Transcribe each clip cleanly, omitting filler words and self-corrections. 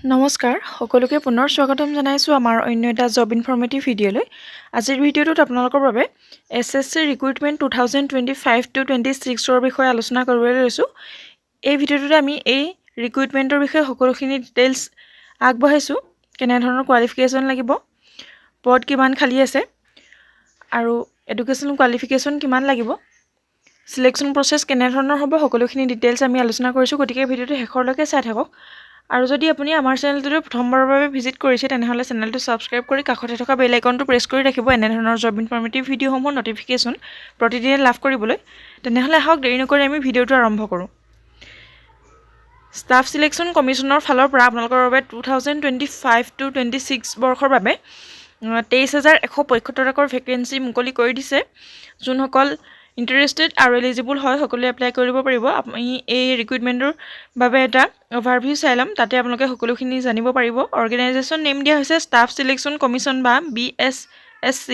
নমস্কাৰ সকলোকে পুনৰ স্বাগতম জনাইছো আমাৰ অন্য এটা জব ইনফৰমেটিভ ভিডিঅ'লৈ। আজিৰ ভিডিঅ'টোত আপোনালোকৰ বাবে এছএছচি ৰিক্ৰুটমেণ্ট 2025 to 26 ৰ বিষয়ে আলোচনা কৰিবলৈ লৈছো। এই ভিডিঅ'টোত আমি এই ৰিক্ৰুটমেণ্টৰ বিষয়ে সকলোখিনি ডিটেইলছ আগবঢ়াইছো। কেনে ধৰণৰ কোৱালিফিকেশ্যন লাগিব, পদ কিমান খালী আছে আৰু এডুকেশ্যন কোৱালিফিকেশ্যন কিমান লাগিব, সিলেকশ্যন প্ৰচেছ কেনে ধৰণৰ হ'ব, সকলোখিনি ডিটেইলছ আমি আলোচনা কৰিছো। গতিকে ভিডিঅ'টো শেষৰলৈকে চাই থাকক। আৰু যদি আপুনি আমাৰ চেনেলটো প্ৰথমবাৰৰ বাবে ভিজিট কৰিছে তেনেহলে চেনেলটো সাবস্ক্ৰাইব কৰি কাষতে থকা বেল আইকনটো প্ৰেছ কৰি ৰাখিব এনে ধৰণৰ জব ইনফৰমেটিভ ভিডিঅ'সমূহ নটিফিকেশ্যন প্ৰতিদিনে লাভ কৰিবলৈ। তেনেহলে আহক দেৰি নকৰি আমি ভিডিঅ'টো আৰম্ভ কৰোঁ। ষ্টাফ সিলেকশ্যন কমিছনৰ ফালৰ পৰা আপোনালোকৰ বাবে 2025 to 26 বৰ্ষৰ বাবে 23,175 টাকৰ ভেকেন্সি মুকলি কৰি দিছে। যোনসকল ইণ্টাৰেষ্টেড আৰু এলিজিবল হয় সকলোৱে এপ্লাই কৰিব পাৰিব। আমি এই ৰিক্ৰুটমেণ্টৰ বাবে এটা অভাৰভিউ চাই ল'ম, তাতে আপোনালোকে সকলোখিনি জানিব পাৰিব। অৰ্গেনাইজেশ্যন নেম দিয়া হৈছে ষ্টাফ সিলেকশ্যন কমিছন বা BSSC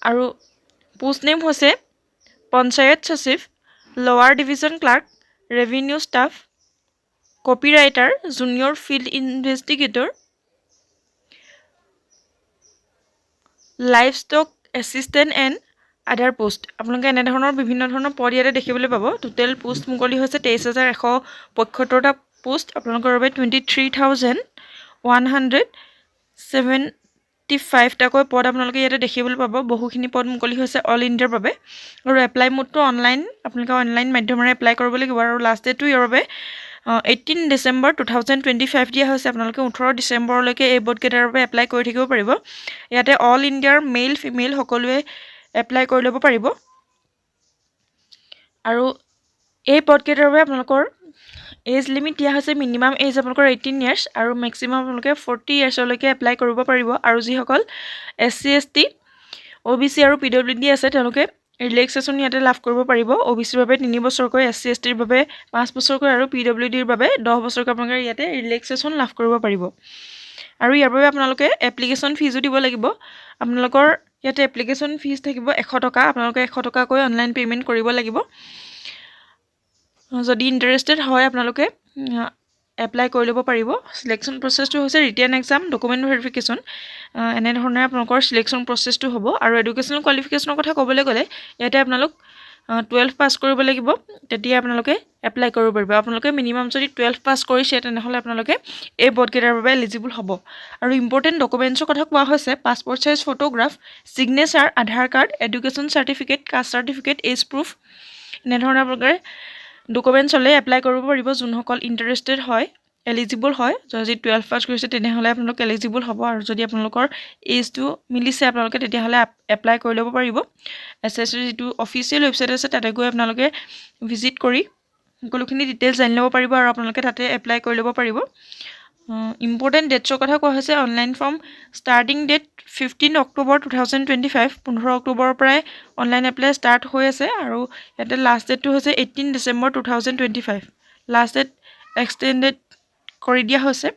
আৰু পোষ্ট নেম হৈছে পঞ্চায়ত সচিব, lower division clerk, revenue staff, copywriter, junior field investigator, livestock assistant and other post. আপোনালোকে এনে ধৰণৰ বিভিন্ন ধৰণৰ পদ ইয়াতে দেখিবলৈ পাব। টোটেল পোষ্ট মুকলি হৈছে 23,175টা পোষ্ট। আপোনালোকৰ বাবে 23,175 টাকৈ পদ আপোনালোকে ইয়াতে দেখিবলৈ পাব। বহুখিনি পদ মুকলি হৈছে অল ইণ্ডিয়াৰ বাবে আৰু এপ্লাই মোডটো অনলাইন, আপোনালোকে অনলাইন মাধ্যমেৰে এপ্লাই কৰিব লাগিব আৰু লাষ্ট ডেটটো ইয়াৰ বাবে 18 ডিচেম্বৰ 2025 দিয়া হৈছে। আপোনালোকে 18 ডিচেম্বৰলৈকে এই পদকেইটাৰ বাবে এপ্লাই কৰি থাকিব পাৰিব। ইয়াতে অল ইণ্ডিয়াৰ মেইল ফিমেইল সকলোৱে এপ্লাই কৰি ল'ব পাৰিব আৰু এই পদকেইটাৰ বাবে আপোনালোকৰ এজ লিমিট দিয়া হৈছে মিনিমাম এজ আপোনালোকৰ 18 ইয়াৰ্ছ আৰু মেক্সিমাম আপোনালোকে 40 ইয়াৰ্ছলৈকে এপ্লাই কৰিব পাৰিব। আৰু যিসকল SC ST OBC আৰু PWD আছে তেওঁলোকে ৰিলেক্সেশ্যন ইয়াতে লাভ কৰিব পাৰিব। OBCৰ বাবে 3 বছৰকৈ, SC STৰ বাবে 5 বছৰকৈ আৰু PWDৰ বাবে 10 বছৰকৈ আপোনালোকে ইয়াতে ৰিলেক্সেশ্যন লাভ কৰিব পাৰিব। আৰু ইয়াৰ বাবে আপোনালোকে এপ্লিকেশ্যন ফিজো দিব লাগিব। আপোনালোকৰ ইয়াতে এপ্লিকেশ্যন ফিজ থাকিব 100 টকা। আপোনালোকে 100 টকাকৈ অনলাইন পে'মেণ্ট কৰিব লাগিব। যদি ইণ্টাৰেষ্টেড হয় আপোনালোকে এপ্লাই কৰি ল'ব পাৰিব। সিলেকশ্যন প্ৰচেছটো হৈছে ৰিটেন এক্সাম, ডকুমেণ্ট ভেৰিফিকেশ্যন, এনেধৰণে আপোনালোকৰ সিলেকশ্যন প্ৰচেছটো হ'ব। আৰু এডুকেশ্যনেল কোৱালিফিকেশ্যনৰ কথা ক'বলৈ গ'লে ইয়াতে আপোনালোক 12 পাছ কৰিব লাগিব, তেতিয়া আপোনালোকে এপ্লাই কৰিব পাৰিব। আপোনালোকে মিনিমাম যদি 12 পাছ কৰিছে তেনেহ'লে আপোনালোকে এই পদকেইটাৰ বাবে এলিজিবল হ'ব। আৰু ইম্পৰ্টেণ্ট ডকুমেণ্টছৰ কথা কোৱা হৈছে passport size photograph, signature, Aadhaar card, education certificate, caste certificate, age proof, এনেধৰণে আপোনালোকে ডকুমেণ্টছ হ'লে এপ্লাই কৰিব পাৰিব। যোনসকল ইণ্টাৰেষ্টেড হয়, এলিজিবল হয়, যদি 12 পাছ কৰিছে তেনেহ'লে আপোনালোক এলিজিবল হ'ব। আৰু যদি আপোনালোকৰ এজটো মিলিছে আপোনালোকে তেতিয়াহ'লে এপ্লাই কৰি ল'ব পাৰিব। SSCৰ যিটো অফিচিয়েল ৱেবছাইট আছে তাতে গৈ আপোনালোকে ভিজিট কৰি সকলোখিনি ডিটেইলছ জানি ল'ব পাৰিব আৰু আপোনালোকে তাতে এপ্লাই কৰি ল'ব পাৰিব। ইম্পৰ্টেণ্ট ডেটছৰ কথা কোৱা হৈছে online form starting date 15 October 2025, 15 অক্টোবৰৰ পৰাই অনলাইন এপ্লাই ষ্টাৰ্ট হৈ আছে আৰু ইয়াতে লাষ্ট ডেটটো হৈছে 18 ডিচেম্বৰ 2025। লাষ্ট ডেট এক্সটেণ্ডেড কৰি দিয়া হৈছে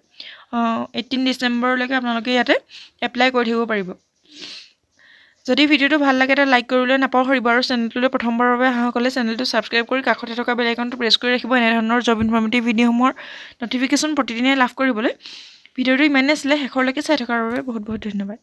18 ডিচেম্বৰলৈকে আপোনালোকে ইয়াতে এপ্লাই কৰি থাকিব পাৰিব। যদি ভিডিঅ'টো ভাল লাগে এটা লাইক কৰিবলৈ নাপাহৰিব আৰু চেনেলটোলৈ প্ৰথমবাৰৰ বাবে অহাসকলে চেনেলটো ছাবস্ক্ৰাইব কৰি কাষতে থকা বেল আইকনটো প্ৰেছ কৰি ৰাখিব এনেধৰণৰ জব ইনফৰমেটিভ ভিডিঅ'সমূহৰ নটিফিকেশ্যন প্ৰতিদিনে লাভ কৰিবলৈ। ভিডিঅ'টো ইমানেই আছিলে, শেষৰলৈকে চাই থকাৰ বাবে বহুত বহুত ধন্যবাদ।